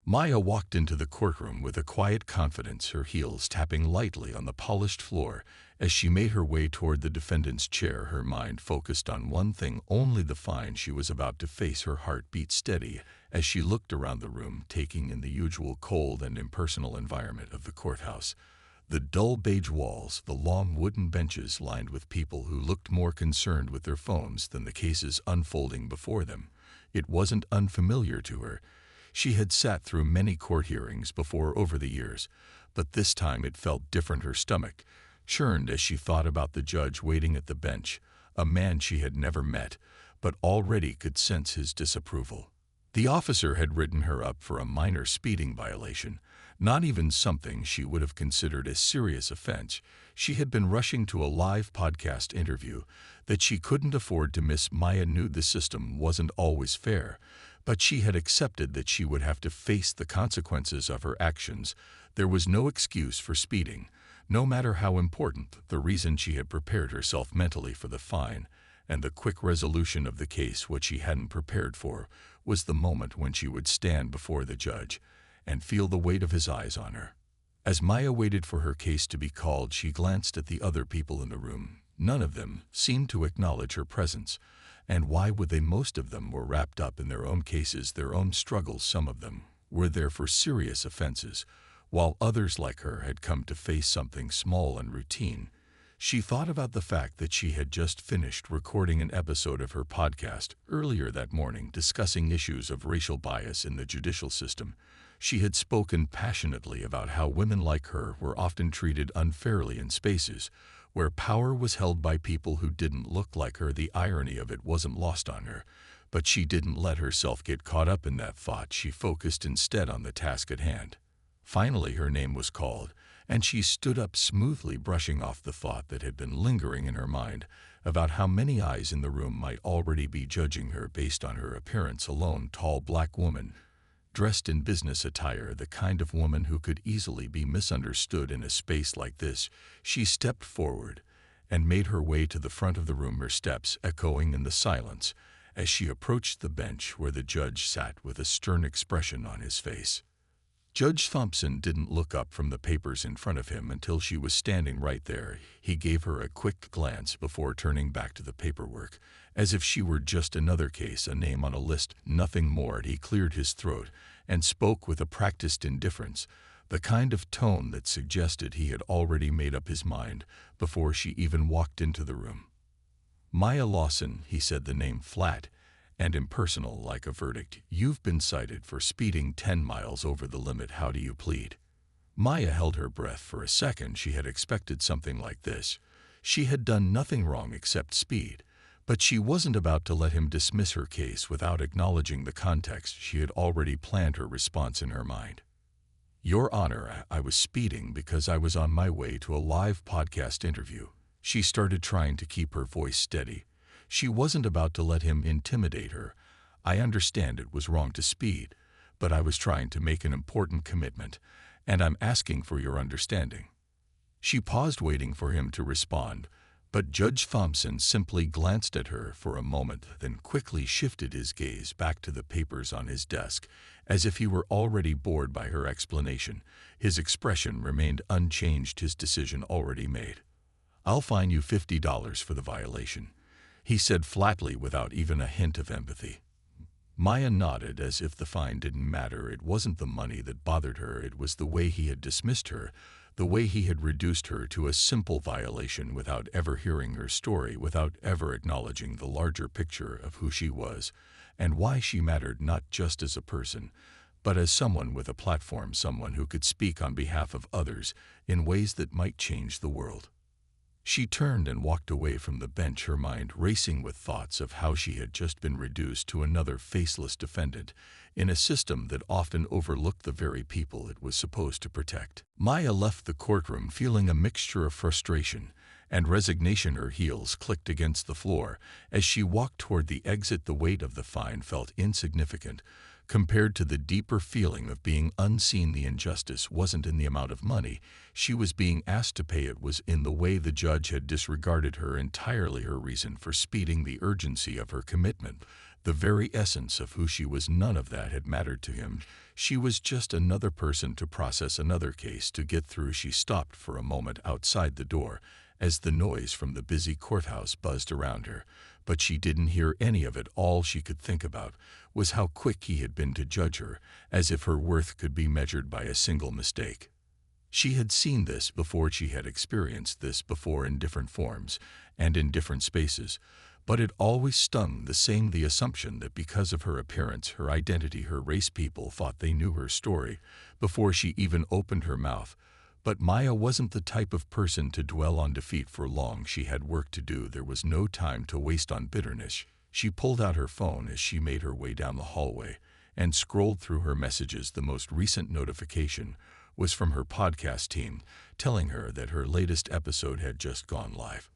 Maya walked into the courtroom with a quiet confidence, her heels tapping lightly on the polished floor. As she made her way toward the defendant's chair, her mind focused on one thing only: the fine she was about to face. Her heart beat steady as she looked around the room, taking in the usual cold and impersonal environment of the courthouse. The dull beige walls, the long wooden benches lined with people who looked more concerned with their phones than the cases unfolding before them. It wasn't unfamiliar to her. She had sat through many court hearings before over the years, but this time it felt different. Her stomach churned as she thought about the judge waiting at the bench, a man she had never met, but already could sense his disapproval. The officer had written her up for a minor speeding violation, not even something she would have considered a serious offense. She had been rushing to a live podcast interview that she couldn't afford to miss. Maya knew the system wasn't always fair, but she had accepted that she would have to face the consequences of her actions. There was no excuse for speeding, no matter how important the reason. She had prepared herself mentally for the fine and the quick resolution of the case. What she hadn't prepared for was the moment when she would stand before the judge and feel the weight of his eyes on her. As Maya waited for her case to be called, she glanced at the other people in the room. None of them seemed to acknowledge her presence. And why would they? Most of them were wrapped up in their own cases, their own struggles. Some of them were there for serious offenses, while others like her had come to face something small and routine. She thought about the fact that she had just finished recording an episode of her podcast earlier that morning discussing issues of racial bias in the judicial system. She had spoken passionately about how women like her were often treated unfairly in spaces where power was held by people who didn't look like her. The irony of it wasn't lost on her, but she didn't let herself get caught up in that thought. She focused instead on the task at hand. Finally, her name was called, and she stood up smoothly, brushing off the thought that had been lingering in her mind about how many eyes in the room might already be judging her based on her appearance alone. Tall black woman, dressed in business attire, the kind of woman who could easily be misunderstood in a space like this. She stepped forward and made her way to the front of the room, her steps echoing in the silence as she approached the bench where the judge sat with a stern expression on his face. Judge Thompson didn't look up from the papers in front of him until she was standing right there. He gave her a quick glance before turning back to the paperwork, as if she were just another case, a name on a list, nothing more. He cleared his throat and spoke with a practiced indifference, the kind of tone that suggested he had already made up his mind before she even walked into the room. Maya Lawson, he said, the name flat and impersonal like a verdict. You've been cited for speeding 10 miles over the limit. How do you plead? Maya held her breath for a second. She had expected something like this. She had done nothing wrong except speed, but she wasn't about to let him dismiss her case without acknowledging the context. She had already planned her response in her mind. Your Honor, I was speeding because I was on my way to a live podcast interview. She started, trying to keep her voice steady. She wasn't about to let him intimidate her. I understand it was wrong to speed, but I was trying to make an important commitment, and I'm asking for your understanding. She paused, waiting for him to respond, but Judge Thompson simply glanced at her for a moment, then quickly shifted his gaze back to the papers on his desk, as if he were already bored by her explanation. His expression remained unchanged, his decision already made. I'll fine you $50 for the violation, he said flatly, without even a hint of empathy. Maya nodded as if the fine didn't matter. It wasn't the money that bothered her, it was the way he had dismissed her, the way he had reduced her to a simple violation without ever hearing her story, without ever acknowledging the larger picture of who she was and why she mattered, not just as a person, but as someone with a platform, someone who could speak on behalf of others in ways that might change the world. She turned and walked away from the bench, her mind racing with thoughts of how she had just been reduced to another faceless defendant in a system that often overlooked the very people it was supposed to protect. Maya left the courtroom feeling a mixture of frustration and resignation. Her heels clicked against the floor as she walked toward the exit. The weight of the fine felt insignificant compared to the deeper feeling of being unseen. The injustice wasn't in the amount of money she was being asked to pay, it was in the way the judge had disregarded her entirely, her reason for speeding, the urgency of her commitment, The very essence of who she was, none of that had mattered to him. She was just another person to process another case to get through. She stopped for a moment outside the door as the noise from the busy courthouse buzzed around her, but she didn't hear any of it. All she could think about was how quick he had been to judge her, as if her worth could be measured by a single mistake. She had seen this before, she had experienced this before in different forms and in different spaces, but it always stung the same: the assumption that because of her appearance, her identity, her race, people thought they knew her story before she even opened her mouth. But Maya wasn't the type of person to dwell on defeat for long. She had work to do. There was no time to waste on bitterness. She pulled out her phone as she made her way down the hallway and scrolled through her messages. The most recent notification was from her podcast team, telling her that her latest episode had just gone live.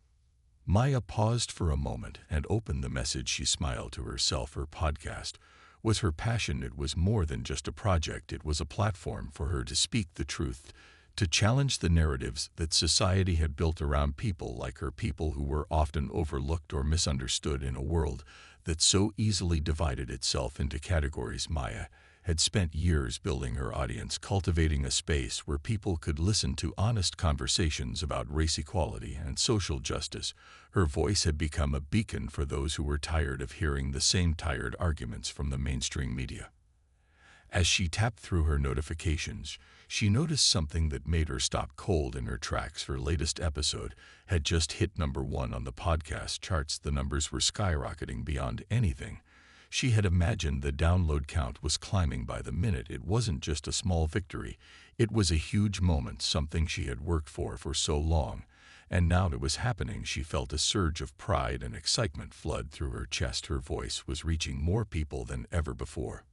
Maya paused for a moment and opened the message. She smiled to herself. Her podcast was her passion. It was more than just a project. It was a platform for her to speak the truth, to challenge the narratives that society had built around people like her, people who were often overlooked or misunderstood in a world that so easily divided itself into categories. Maya had spent years building her audience, cultivating a space where people could listen to honest conversations about race equality and social justice. Her voice had become a beacon for those who were tired of hearing the same tired arguments from the mainstream media. As she tapped through her notifications, she noticed something that made her stop cold in her tracks. Her latest episode had just hit #1 on the podcast charts. The numbers were skyrocketing beyond anything she had imagined. The download count was climbing by the minute. It wasn't just a small victory, it was a huge moment, something she had worked for so long. And now it was happening. She felt a surge of pride and excitement flood through her chest. Her voice was reaching more people than ever before.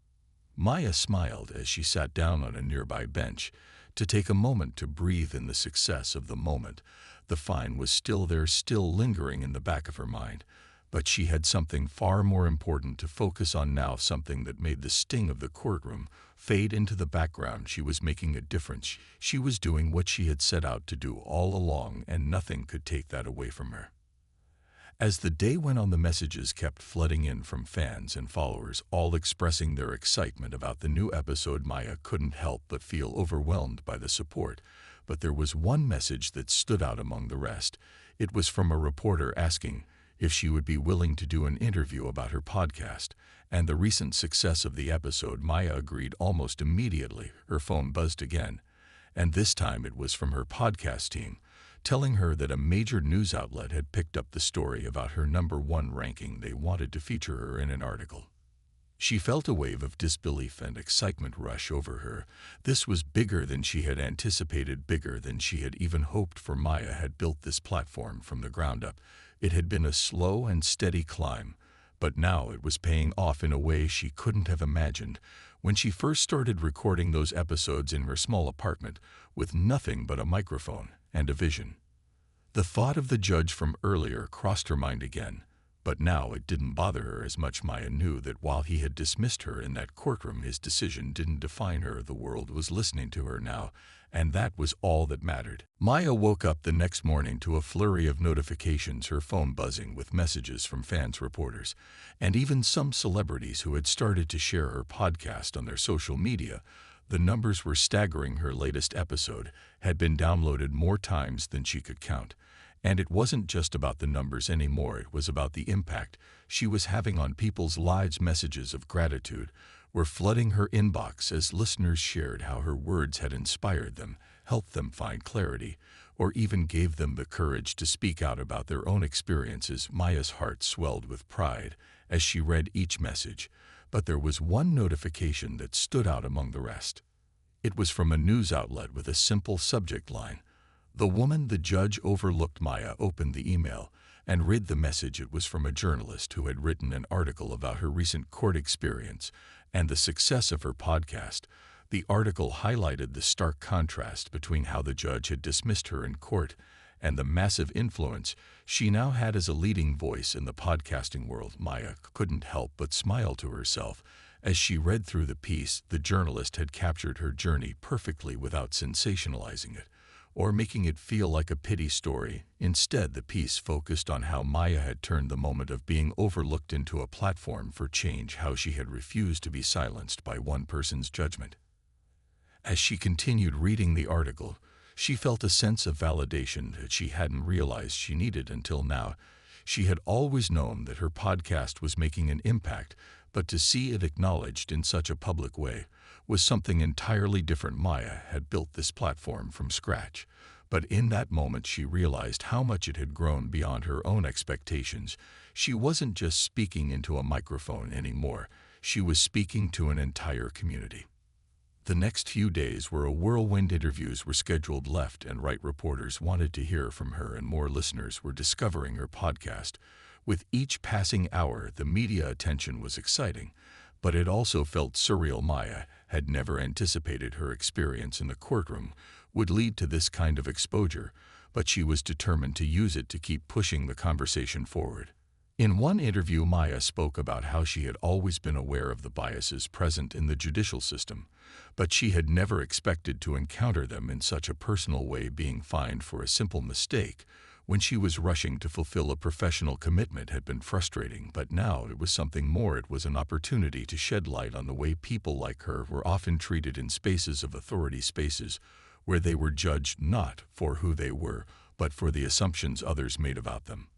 Maya smiled as she sat down on a nearby bench to take a moment to breathe in the success of the moment. The fine was still there, still lingering in the back of her mind, but she had something far more important to focus on now, something that made the sting of the courtroom fade into the background. She was making a difference. She was doing what she had set out to do all along, and nothing could take that away from her. As the day went on, the messages kept flooding in from fans and followers, all expressing their excitement about the new episode. Maya couldn't help but feel overwhelmed by the support, but there was one message that stood out among the rest. It was from a reporter asking if she would be willing to do an interview about her podcast and the recent success of the episode. Maya agreed almost immediately. Her phone buzzed again, and this time it was from her podcast team, telling her that a major news outlet had picked up the story about her #1 ranking. They wanted to feature her in an article. She felt a wave of disbelief and excitement rush over her. This was bigger than she had anticipated, bigger than she had even hoped for. Maya had built this platform from the ground up. It had been a slow and steady climb, but now it was paying off in a way she couldn't have imagined. When she first started recording those episodes in her small apartment with nothing but a microphone and a vision, the thought of the judge from earlier crossed her mind again. But now it didn't bother her as much. Maya knew that while he had dismissed her in that courtroom, his decision didn't define her. The world was listening to her now, and that was all that mattered. Maya woke up the next morning to a flurry of notifications, her phone buzzing with messages from fans, reporters, and even some celebrities who had started to share her podcast on their social media. The numbers were staggering. Her latest episode had been downloaded more times than she could count. And it wasn't just about the numbers anymore, it was about the impact she was having on people's lives. Messages of gratitude were flooding her inbox as listeners shared how her words had inspired them, helped them find clarity, or even gave them the courage to speak out about their own experiences. Maya's heart swelled with pride as she read each message, but there was one notification that stood out among the rest. It was from a news outlet with a simple subject line: "The woman the judge overlooked." Maya opened the email and read the message. It was from a journalist who had written an article about her recent court experience and the success of her podcast. The article highlighted the stark contrast between how the judge had dismissed her in court and the massive influence she now had as a leading voice in the podcasting world. Maya couldn't help but smile to herself as she read through the piece. The journalist had captured her journey perfectly without sensationalizing it or making it feel like a pity story. Instead, the piece focused on how Maya had turned the moment of being overlooked into a platform for change, how she had refused to be silenced by one person's judgment. As she continued reading the article, she felt a sense of validation that she hadn't realized she needed until now. She had always known that her podcast was making an impact, but to see it acknowledged in such a public way was something entirely different. Maya had built this platform from scratch, but in that moment she realized how much it had grown beyond her own expectations. She wasn't just speaking into a microphone anymore, she was speaking to an entire community. The next few days were a whirlwind. Interviews were scheduled left and right. Reporters wanted to hear from her, and more listeners were discovering her podcast. With each passing hour, the media attention was exciting, but it also felt surreal. Maya had never anticipated her experience in the courtroom would lead to this kind of exposure, but she was determined to use it to keep pushing the conversation forward. In one interview, Maya spoke about how she had always been aware of the biases present in the judicial system, but she had never expected to encounter them in such a personal way. Being fined for a simple mistake when she was rushing to fulfill a professional commitment had been frustrating, but now it was something more. It was an opportunity to shed light on the way people like her were often treated in spaces of authority, spaces where they were judged not for who they were, but for the assumptions others made about them.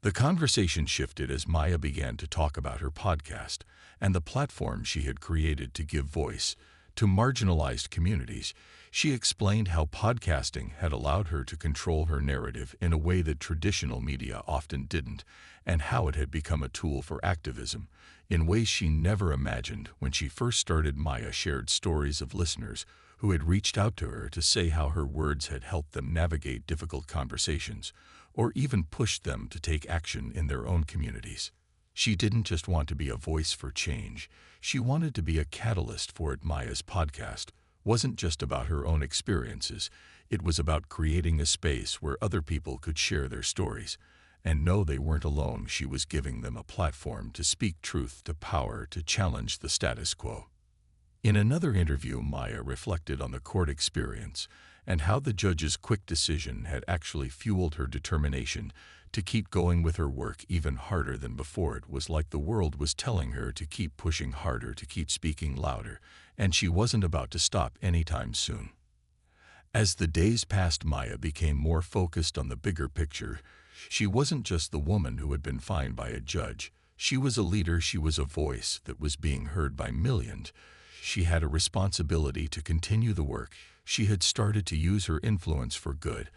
The conversation shifted as Maya began to talk about her podcast and the platform she had created to give voice to marginalized communities. She explained how podcasting had allowed her to control her narrative in a way that traditional media often didn't, and how it had become a tool for activism in ways she never imagined. When she first started, Maya shared stories of listeners who had reached out to her to say how her words had helped them navigate difficult conversations, or even pushed them to take action in their own communities. She didn't just want to be a voice for change, she wanted to be a catalyst for it. Maya's podcast wasn't just about her own experiences, it was about creating a space where other people could share their stories and know they weren't alone. She was giving them a platform to speak truth to power, to challenge the status quo. In another interview, Maya reflected on the court experience and how the judge's quick decision had actually fueled her determination to keep going with her work even harder than before. It was like the world was telling her to keep pushing harder, to keep speaking louder, and she wasn't about to stop anytime soon. As the days passed, Maya became more focused on the bigger picture. She wasn't just the woman who had been fined by a judge. She was a leader, she was a voice that was being heard by millions. She had a responsibility to continue the work. She had started to use her influence for good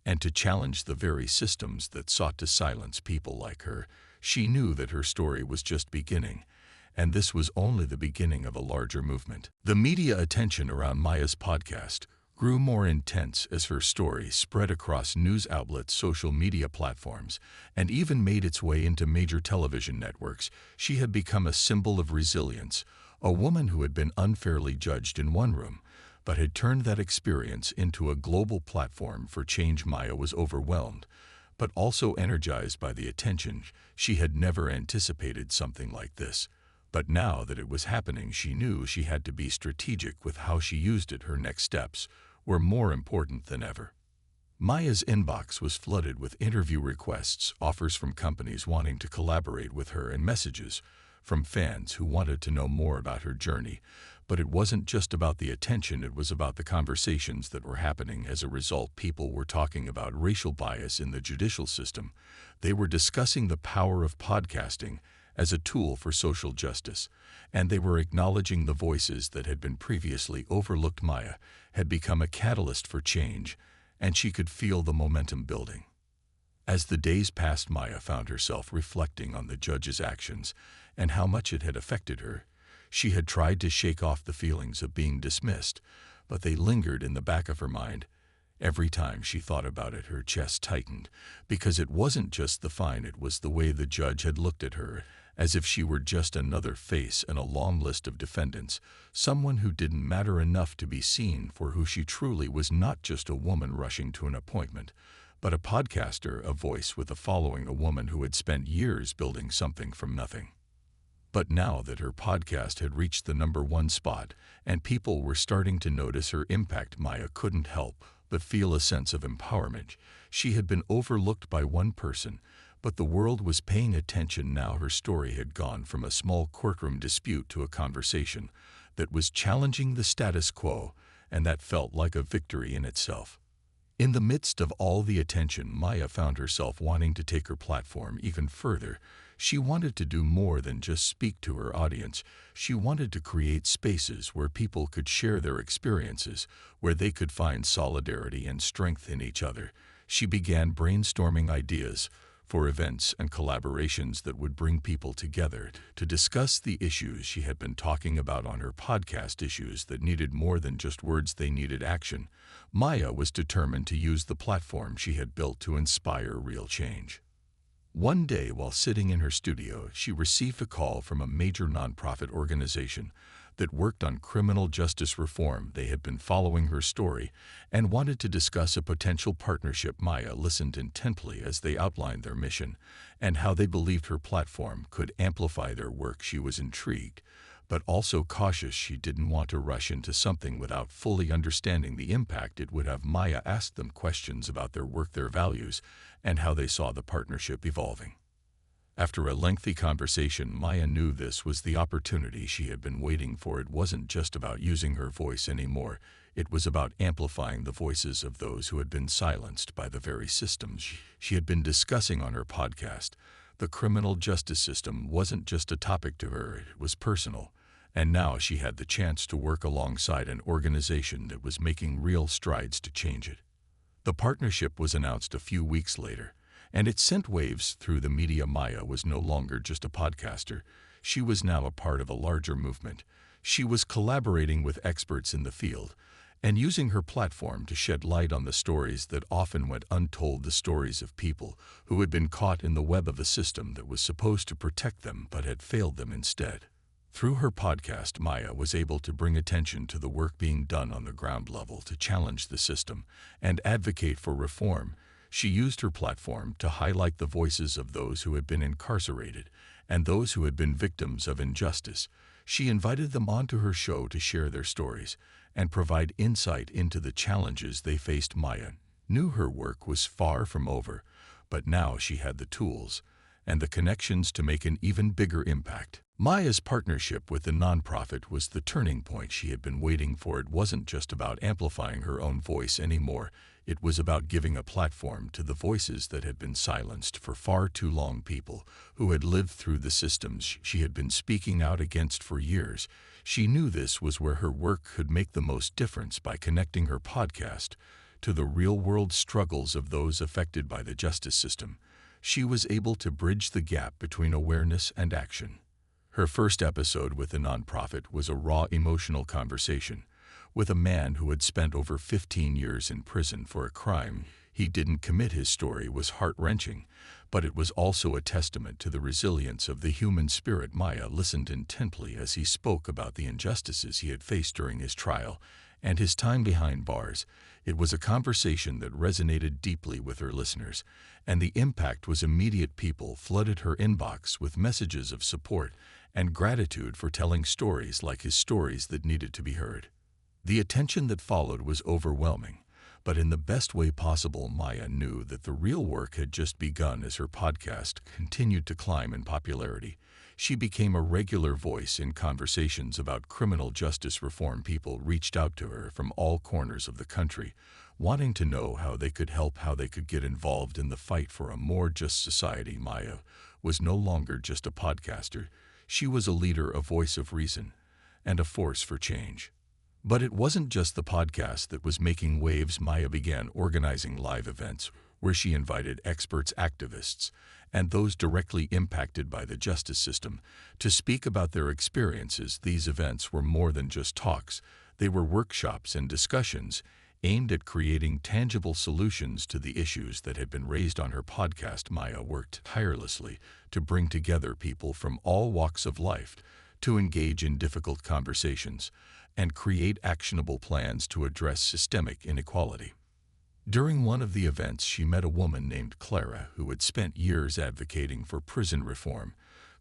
and to challenge the very systems that sought to silence people like her. She knew that her story was just beginning, and this was only the beginning of a larger movement. The media attention around Maya's podcast grew more intense as her story spread across news outlets, social media platforms, and even made its way into major television networks. She had become a symbol of resilience, a woman who had been unfairly judged in one room, but had turned that experience into a global platform for change. Maya was overwhelmed, but also energized by the attention. She had never anticipated something like this, but now that it was happening, she knew she had to be strategic with how she used it. Her next steps were more important than ever. Maya's inbox was flooded with interview requests, offers from companies wanting to collaborate with her, and messages from fans who wanted to know more about her journey. But it wasn't just about the attention, it was about the conversations that were happening. As a result, people were talking about racial bias in the judicial system. They were discussing the power of podcasting as a tool for social justice, and they were acknowledging the voices that had been previously overlooked. Maya had become a catalyst for change, and she could feel the momentum building. As the days passed, Maya found herself reflecting on the judge's actions and how much it had affected her. She had tried to shake off the feelings of being dismissed, but they lingered in the back of her mind. Every time she thought about it, her chest tightened, because it wasn't just the fine, it was the way the judge had looked at her, as if she were just another face in a long list of defendants, someone who didn't matter enough to be seen for who she truly was. Not just a woman rushing to an appointment, but a podcaster, a voice with a following, a woman who had spent years building something from nothing. But now that her podcast had reached the #1 spot and people were starting to notice her impact, Maya couldn't help but feel a sense of empowerment. She had been overlooked by one person, but the world was paying attention now. Her story had gone from a small courtroom dispute to a conversation that was challenging the status quo, and that felt like a victory in itself. In the midst of all the attention, Maya found herself wanting to take her platform even further. She wanted to do more than just speak to her audience. She wanted to create spaces where people could share their experiences, where they could find solidarity and strength in each other. She began brainstorming ideas for events and collaborations that would bring people together to discuss the issues she had been talking about on her podcast, issues that needed more than just words, they needed action. Maya was determined to use the platform she had built to inspire real change. One day, while sitting in her studio, she received a call from a major nonprofit organization that worked on criminal justice reform. They had been following her story and wanted to discuss a potential partnership. Maya listened intently as they outlined their mission and how they believed her platform could amplify their work. She was intrigued, but also cautious. She didn't want to rush into something without fully understanding the impact it would have. Maya asked them questions about their work, their values, and how they saw the partnership evolving. After a lengthy conversation, Maya knew this was the opportunity she had been waiting for. It wasn't just about using her voice anymore. It was about amplifying the voices of those who had been silenced by the very systems she had been discussing on her podcast. The criminal justice system wasn't just a topic to her, it was personal. And now she had the chance to work alongside an organization that was making real strides to change it. The partnership was announced a few weeks later, and it sent waves through the media. Maya was no longer just a podcaster. She was now a part of a larger movement. She was collaborating with experts in the field and using her platform to shed light on the stories that often went untold, the stories of people who had been caught in the web of a system that was supposed to protect them but had failed them instead. Through her podcast, Maya was able to bring attention to the work being done on the ground level to challenge the system and advocate for reform. She used her platform to highlight the voices of those who had been incarcerated and those who had been victims of injustice. She invited them onto her show to share their stories and provide insight into the challenges they faced. Maya knew her work was far from over, but now she had the tools and the connections to make an even bigger impact. Maya's partnership with the nonprofit was the turning point she had been waiting for. It wasn't just about amplifying her own voice anymore. It was about giving a platform to the voices that had been silenced for far too long, people who had lived through the systems she had been speaking out against for years. She knew this was where her work could make the most difference, by connecting her podcast to the real-world struggles of those affected by the justice system. She was able to bridge the gap between awareness and action. Her first episode with the nonprofit was a raw, emotional conversation with a man who had spent over 15 years in prison for a crime he didn't commit. His story was heart-wrenching, but it was also a testament to the resilience of the human spirit. Maya listened intently as he spoke about the injustices he had faced during his trial and his time behind bars. It was a conversation that resonated deeply with her listeners, and the impact was immediate. People flooded her inbox with messages of support and gratitude for telling stories like his, stories that needed to be heard. The attention that followed was overwhelming, but in the best way possible. Maya knew that the real work had just begun. As her podcast continued to climb in popularity, she became a regular voice in conversations about criminal justice reform. People reached out to her from all corners of the country, wanting to know how they could help, how they could get involved in the fight for a more just society. Maya was no longer just a podcaster. She was a leader, a voice of reason, and a force for change. But it wasn't just the podcast that was making waves. Maya began organizing live events where she invited experts, activists, and those directly impacted by the justice system to speak about their experiences. These events were more than just talks. They were workshops and discussions aimed at creating tangible solutions to the issues that had been raised on her podcast. Maya worked tirelessly to bring together people from all walks of life to engage in difficult conversations and create actionable plans to address systemic inequality. During one of the events, she met a woman named Clara who had spent years advocating for prison reform.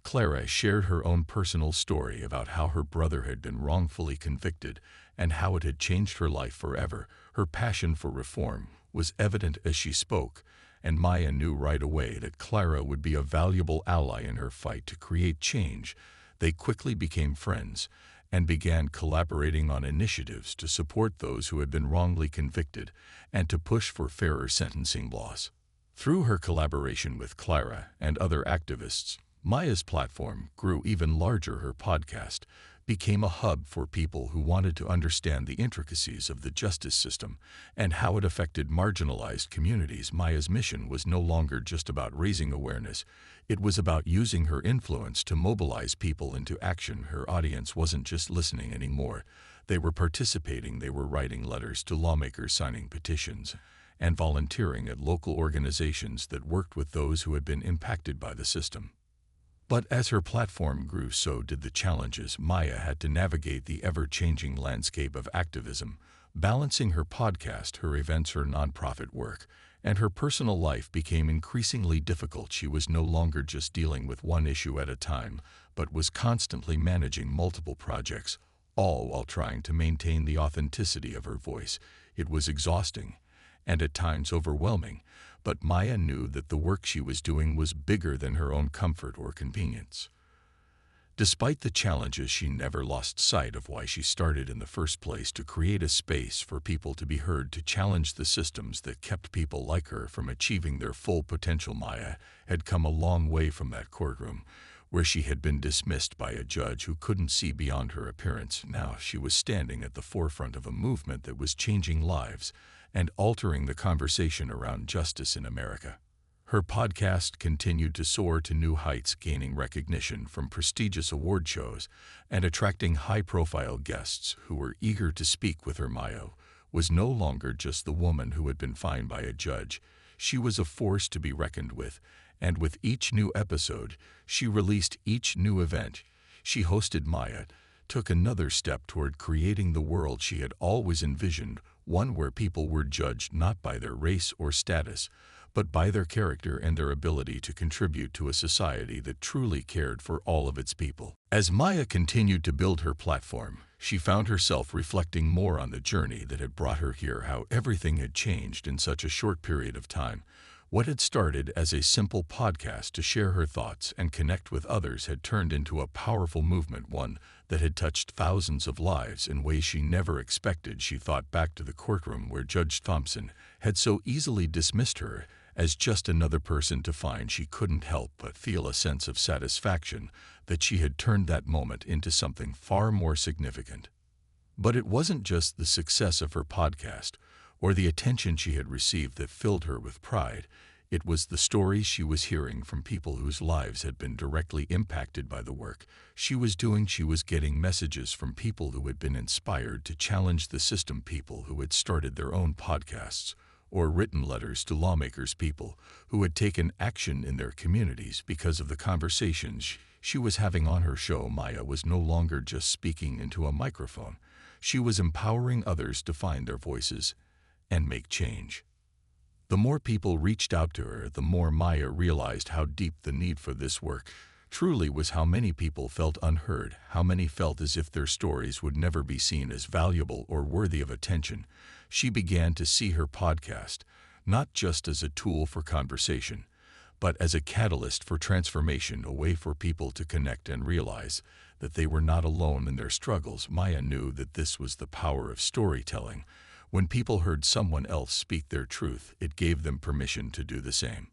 Clara shared her own personal story about how her brother had been wrongfully convicted and how it had changed her life forever. Her passion for reform was evident as she spoke, and Maya knew right away that Clara would be a valuable ally in her fight to create change. They quickly became friends and began collaborating on initiatives to support those who had been wrongly convicted and to push for fairer sentencing laws. Through her collaboration with Clara and other activists, Maya's platform grew even larger. Her podcast became a hub for people who wanted to understand the intricacies of the justice system and how it affected marginalized communities. Maya's mission was no longer just about raising awareness. It was about using her influence to mobilize people into action. Her audience wasn't just listening anymore. They were participating. They were writing letters to lawmakers, signing petitions, and volunteering at local organizations that worked with those who had been impacted by the system. But as her platform grew, so did the challenges. Maya had to navigate the ever-changing landscape of activism, balancing her podcast, her events, her nonprofit work, and her personal life became increasingly difficult. She was no longer just dealing with one issue at a time, but was constantly managing multiple projects, all while trying to maintain the authenticity of her voice. It was exhausting and at times overwhelming, but Maya knew that the work she was doing was bigger than her own comfort or convenience. Despite the challenges, she never lost sight of why she started in the first place: to create a space for people to be heard, to challenge the systems that kept people like her from achieving their full potential. Maya had come a long way from that courtroom, where she had been dismissed by a judge who couldn't see beyond her appearance. Now she was standing at the forefront of a movement that was changing lives and altering the conversation around justice in America. Her podcast continued to soar to new heights, gaining recognition from prestigious award shows and attracting high-profile guests who were eager to speak with her. Maya was no longer just the woman who had been fined by a judge. She was a force to be reckoned with, and with each new episode she released, each new event she hosted, Maya took another step toward creating the world she had always envisioned, one where people were judged not by their race or status, but by their character and their ability to contribute to a society that truly cared for all of its people. As Maya continued to build her platform, she found herself reflecting more on the journey that had brought her here, how everything had changed in such a short period of time. What had started as a simple podcast to share her thoughts and connect with others had turned into a powerful movement, one that had touched thousands of lives in ways she never expected. She thought back to the courtroom where Judge Thompson had so easily dismissed her as just another person to fine. She couldn't help but feel a sense of satisfaction that she had turned that moment into something far more significant. But it wasn't just the success of her podcast or the attention she had received that filled her with pride. It was the stories she was hearing from people whose lives had been directly impacted by the work she was doing. She was getting messages from people who had been inspired to challenge the system, people who had started their own podcasts or written letters to lawmakers, people who had taken action in their communities because of the conversations she was having on her show. Maya was no longer just speaking into a microphone. She was empowering others to find their voices and make change. The more people reached out to her, the more Maya realized how deep the need for this work truly was, how many people felt unheard, how many felt as if their stories would never be seen as valuable or worthy of attention. She began to see her podcast not just as a tool for conversation, but as a catalyst for transformation, a way for people to connect and realize that they were not alone in their struggles. Maya knew that this was the power of storytelling. When people heard someone else speak their truth, it gave them permission to do the same.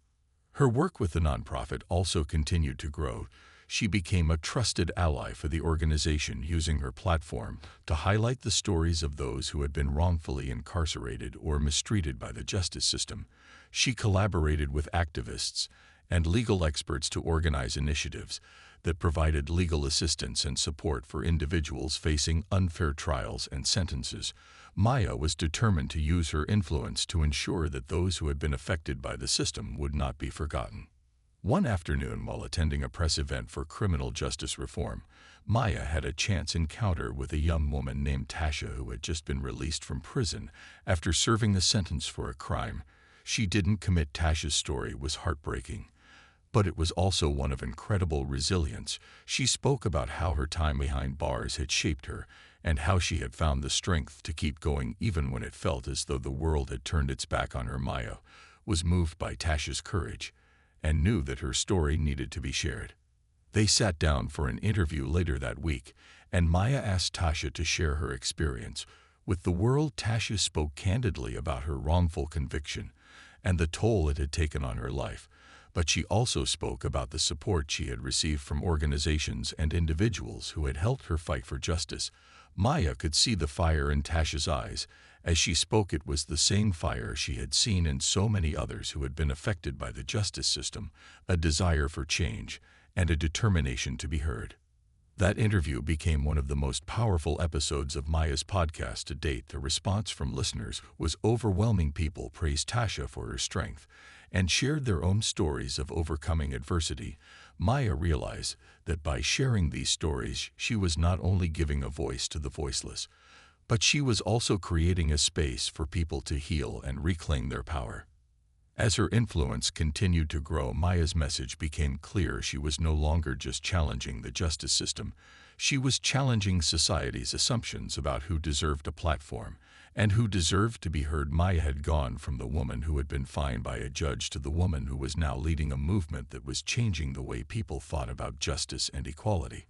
Her work with the nonprofit also continued to grow. She became a trusted ally for the organization, using her platform to highlight the stories of those who had been wrongfully incarcerated or mistreated by the justice system. She collaborated with activists and legal experts to organize initiatives that provided legal assistance and support for individuals facing unfair trials and sentences. Maya was determined to use her influence to ensure that those who had been affected by the system would not be forgotten. One afternoon, while attending a press event for criminal justice reform, Maya had a chance encounter with a young woman named Tasha who had just been released from prison after serving a sentence for a crime she didn't commit. Tasha's story was heartbreaking, But it was also one of incredible resilience. She spoke about how her time behind bars had shaped her, and how she had found the strength to keep going even when it felt as though the world had turned its back on her. Maya was moved by Tasha's courage, and knew that her story needed to be shared. They sat down for an interview later that week, and Maya asked Tasha to share her experience with the world. Tasha spoke candidly about her wrongful conviction and the toll it had taken on her life, but she also spoke about the support she had received from organizations and individuals who had helped her fight for justice. Maya could see the fire in Tasha's eyes. As she spoke, it was the same fire she had seen in so many others who had been affected by the justice system, a desire for change and a determination to be heard. That interview became one of the most powerful episodes of Maya's podcast to date. The response from listeners was overwhelming. People praised Tasha for her strength and shared their own stories of overcoming adversity. Maya realized that by sharing these stories, she was not only giving a voice to the voiceless, but she was also creating a space for people to heal and reclaim their power. As her influence continued to grow, Maya's message became clear. She was no longer just challenging the justice system. She was challenging society's assumptions about who deserved a platform and who deserved to be heard. Maya had gone from the woman who had been fined by a judge to the woman who was now leading a movement that was changing the way people thought about justice and equality.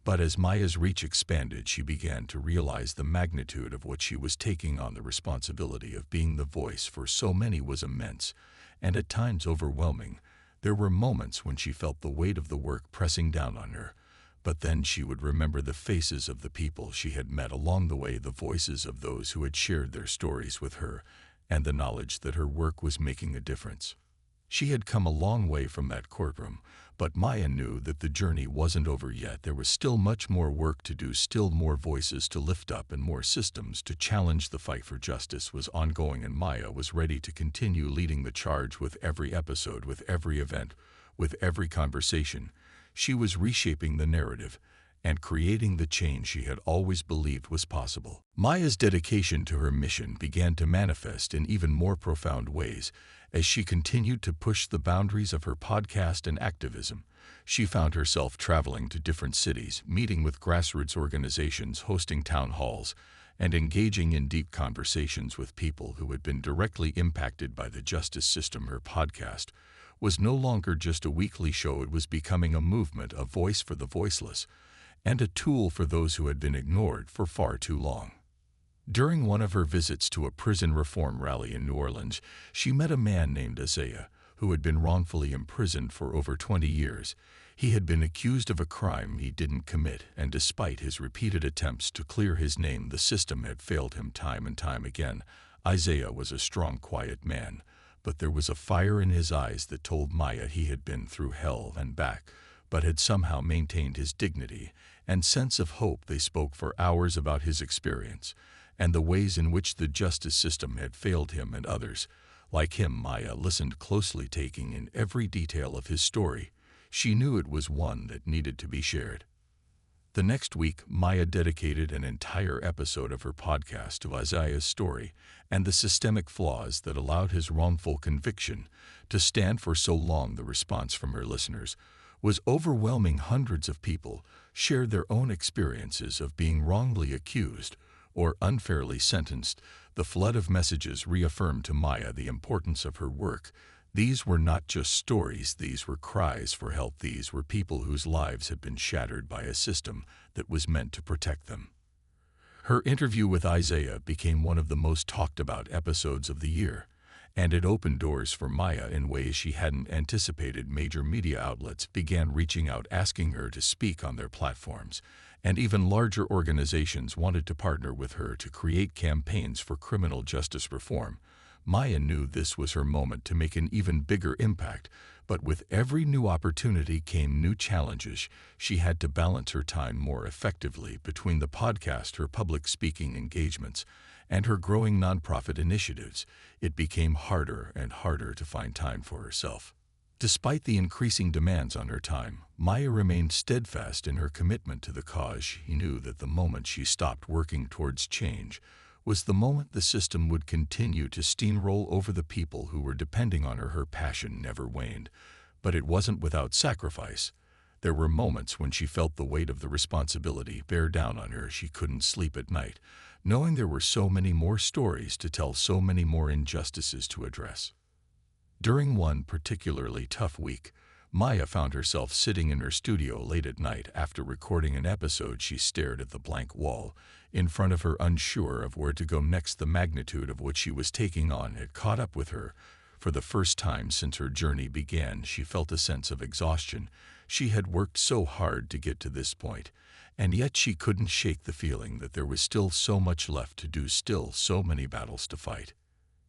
But as Maya's reach expanded, she began to realize the magnitude of what she was taking on. The responsibility of being the voice for so many was immense, and at times overwhelming. There were moments when she felt the weight of the work pressing down on her, but then she would remember the faces of the people she had met along the way, the voices of those who had shared their stories with her, and the knowledge that her work was making a difference. She had come a long way from that courtroom, but Maya knew that the journey wasn't over yet. There was still much more work to do, still more voices to lift up, and more systems to challenge. The fight for justice was ongoing, and Maya was ready to continue leading the charge. With every episode, with every event, with every conversation, she was reshaping the narrative and creating the change she had always believed was possible. Maya's dedication to her mission began to manifest in even more profound ways. As she continued to push the boundaries of her podcast and activism, she found herself traveling to different cities, meeting with grassroots organizations, hosting town halls, and engaging in deep conversations with people who had been directly impacted by the justice system. Her podcast was no longer just a weekly show. It was becoming a movement, a voice for the voiceless, and a tool for those who had been ignored for far too long. During one of her visits to a prison reform rally in New Orleans, she met a man named Isaiah, who had been wrongfully imprisoned for over 20 years. He had been accused of a crime he didn't commit, and despite his repeated attempts to clear his name, the system had failed him time and time again. Isaiah was a strong, quiet man, but there was a fire in his eyes that told Maya he had been through hell and back, but had somehow maintained his dignity and sense of hope. They spoke for hours about his experience and the ways in which the justice system had failed him and others. Like him, Maya listened closely, taking in every detail of his story. She knew it was one that needed to be shared. The next week, Maya dedicated an entire episode of her podcast to Isaiah's story and the systemic flaws that allowed his wrongful conviction to stand for so long. The response from her listeners was overwhelming. Hundreds of people shared their own experiences of being wrongly accused or unfairly sentenced. The flood of messages reaffirmed to Maya the importance of her work. These were not just stories, these were cries for help. These were people whose lives had been shattered by a system that was meant to protect them. Her interview with Isaiah became one of the most talked about episodes of the year, and it opened doors for Maya in ways she hadn't anticipated. Major media outlets began reaching out, asking her to speak on their platforms, and even larger organizations wanted to partner with her to create campaigns for criminal justice reform. Maya knew this was her moment to make an even bigger impact, but with every new opportunity came new challenges. She had to balance her time more effectively between the podcast, her public speaking engagements, and her growing nonprofit initiatives. It became harder and harder to find time for herself. Despite the increasing demands on her time, Maya remained steadfast in her commitment to the cause. She knew that the moment she stopped working towards change was the moment the system would continue to steamroll over the people who were depending on her. Her passion never waned, But it wasn't without sacrifice. There were moments when she felt the weight of the responsibility bear down on her. She couldn't sleep at night, knowing there were so many more stories to tell, so many more injustices to address. During one particularly tough week, Maya found herself sitting in her studio late at night after recording an episode. She stared at the blank wall in front of her, unsure of where to go next. The magnitude of what she was taking on had caught up with her. For the first time since her journey began, she felt a sense of exhaustion. She had worked so hard to get to this point, and yet she couldn't shake the feeling that there was still so much left to do, still so many battles to fight.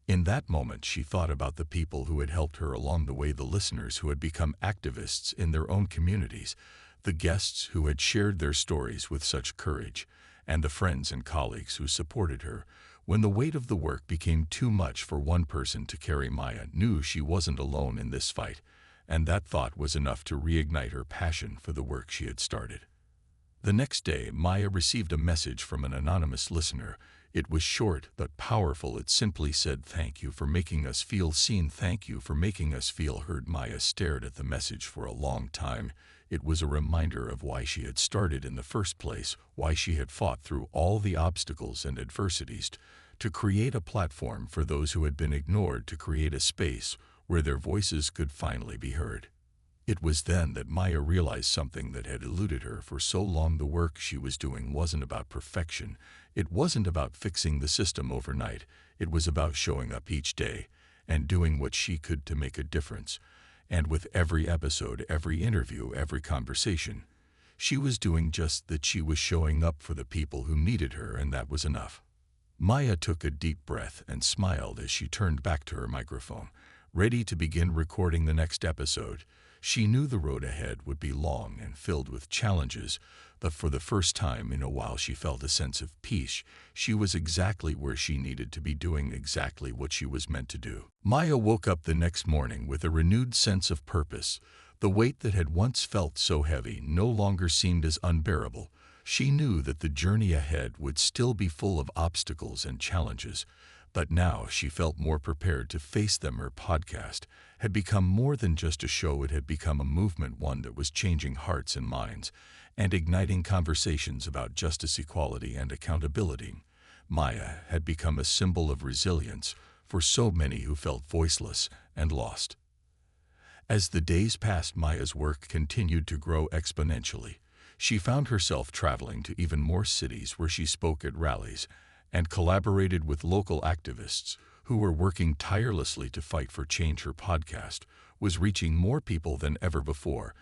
In that moment, she thought about the people who had helped her along the way, the listeners who had become activists in their own communities, the guests who had shared their stories with such courage, and the friends and colleagues who supported her. When the weight of the work became too much for one person to carry, Maya knew she wasn't alone in this fight, and that thought was enough to reignite her passion for the work she had started. The next day, Maya received a message from an anonymous listener. It was short but powerful. It simply said, "Thank you for making us feel seen. Thank you for making us feel heard." Maya stared at the message for a long time. It was a reminder of why she had started in the first place, why she had fought through all the obstacles and adversities to create a platform for those who had been ignored, to create a space where their voices could finally be heard. It was then that Maya realized something that had eluded her for so long. The work she was doing wasn't about perfection. It wasn't about fixing the system overnight. It was about showing up each day and doing what she could to make a difference. And with every episode, every interview, every conversation, she was doing just that. She was showing up for the people who needed her, and that was enough. Maya took a deep breath and smiled as she turned back to her microphone, ready to begin recording the next episode. She knew the road ahead would be long and filled with challenges, but for the first time in a while she felt a sense of peace. She was exactly where she needed to be, doing exactly what she was meant to do. Maya woke up the next morning with a renewed sense of purpose. The weight that had once felt so heavy no longer seemed as unbearable. She knew that the journey ahead would still be full of obstacles and challenges, but now she felt more prepared to face them. Her podcast had become more than just a show. It had become a movement, one that was changing hearts and minds and igniting conversations about justice, equality, and accountability. Maya had become a symbol of resilience for so many who felt voiceless and lost. As the days passed, Maya's work continued to grow exponentially. She found herself traveling to even more cities, where she spoke at rallies and collaborated with local activists who were working tirelessly to fight for change. Her podcast was reaching more people than ever before,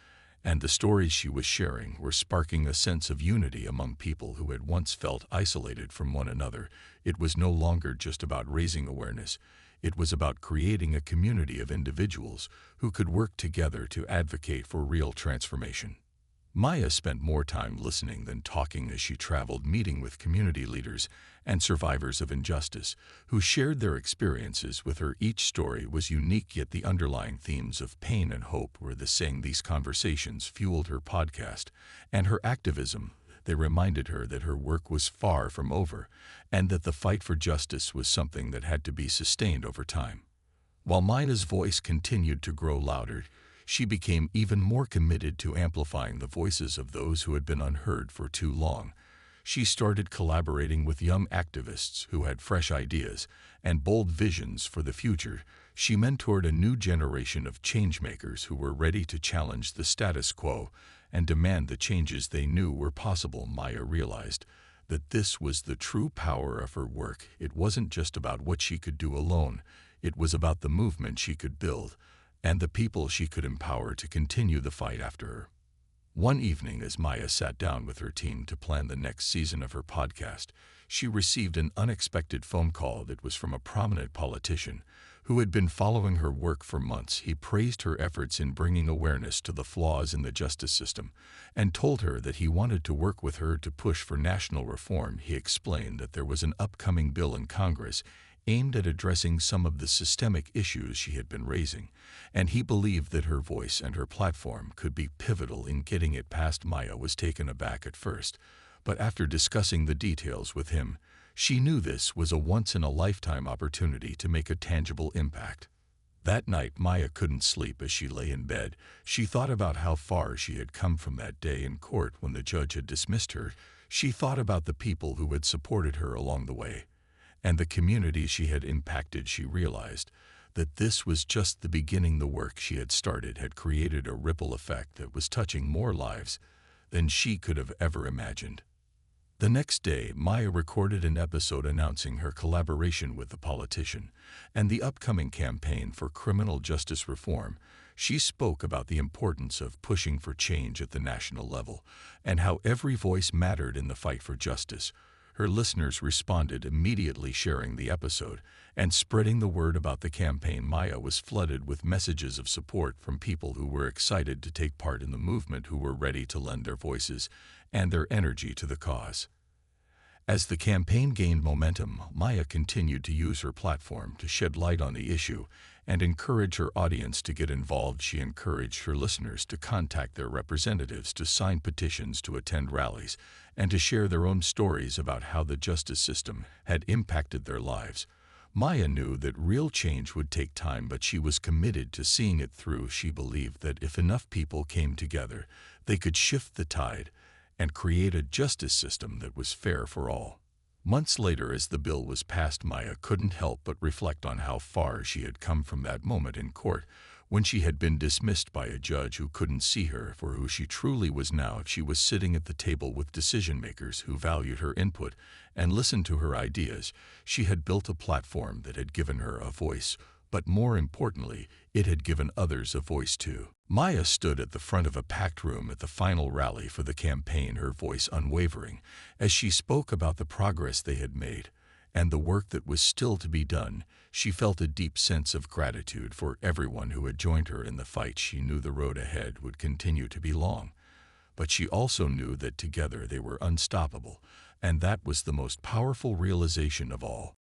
and the stories she was sharing were sparking a sense of unity among people who had once felt isolated from one another. It was no longer just about raising awareness. It was about creating a community of individuals who could work together to advocate for real transformation. Maya spent more time listening than talking as she traveled, meeting with community leaders and survivors of injustice who shared their experiences with her. Each story was unique, yet the underlying themes of pain and hope were the same. These conversations fueled her podcast and her activism. They reminded her that her work was far from over, and that the fight for justice was something that had to be sustained over time. While Maya's voice continued to grow louder, she became even more committed to amplifying the voices of those who had been unheard for too long. She started collaborating with young activists who had fresh ideas and bold visions for the future. She mentored a new generation of changemakers who were ready to challenge the status quo and demand the changes they knew were possible. Maya realized that this was the true power of her work. It wasn't just about what she could do alone. It was about the movement she could build and the people she could empower to continue the fight after her. One evening, as Maya sat down with her team to plan the next season of her podcast, she received an unexpected phone call that was from a prominent politician who had been following her work for months. He praised her efforts in bringing awareness to the flaws in the justice system and told her that he wanted to work with her to push for national reform. He explained that there was an upcoming bill in Congress aimed at addressing some of the systemic issues she had been raising, and he believed that her voice and her platform could be pivotal in getting it passed. Maya was taken aback at first, but after discussing the details with him, she knew this was a once-in-a-lifetime opportunity to make a tangible impact. That night, Maya couldn't sleep as she lay in bed. She thought about how far she had come from that day in court when the judge had dismissed her. She thought about the people who had supported her along the way, and the community she had impacted. She realized that this was just the beginning. The work she had started had created a ripple effect that was touching more lives than she could have ever imagined. The next day, Maya recorded an episode announcing her collaboration with the politician and the upcoming campaign for criminal justice reform. She spoke about the importance of pushing for change at the national level and how every voice mattered in the fight for justice. Her listeners responded immediately, sharing the episode and spreading the word about the campaign. Maya was flooded with messages of support from people who were excited to take part in the movement, who were ready to lend their voices and their energy to the cause. As the campaign gained momentum, Maya continued to use her platform to shed light on the issue and encourage her audience to get involved. She encouraged her listeners to contact their representatives, to sign petitions, to attend rallies, and to share their own stories about how the justice system had impacted their lives. Maya knew that real change would take time, but she was committed to seeing it through. She believed that if enough people came together, they could shift the tide and create a justice system that was fair for all. Months later, as the bill was passed, Maya couldn't help but reflect on how far she had come from that moment in court when she had been dismissed by a judge who couldn't see her for who she truly was. Now she was sitting at the table with decision-makers who valued her input and listened to her ideas. She had built a platform that had given her a voice, but more importantly, it had given others a voice too. Maya stood at the front of a packed room at the final rally for the campaign, her voice unwavering, as she spoke about the progress they had made and the work that was still to be done. She felt a deep sense of gratitude for everyone who had joined her in the fight. She knew the road ahead would continue to be long, but she also knew that together they were unstoppable, and that was the most powerful realization of all.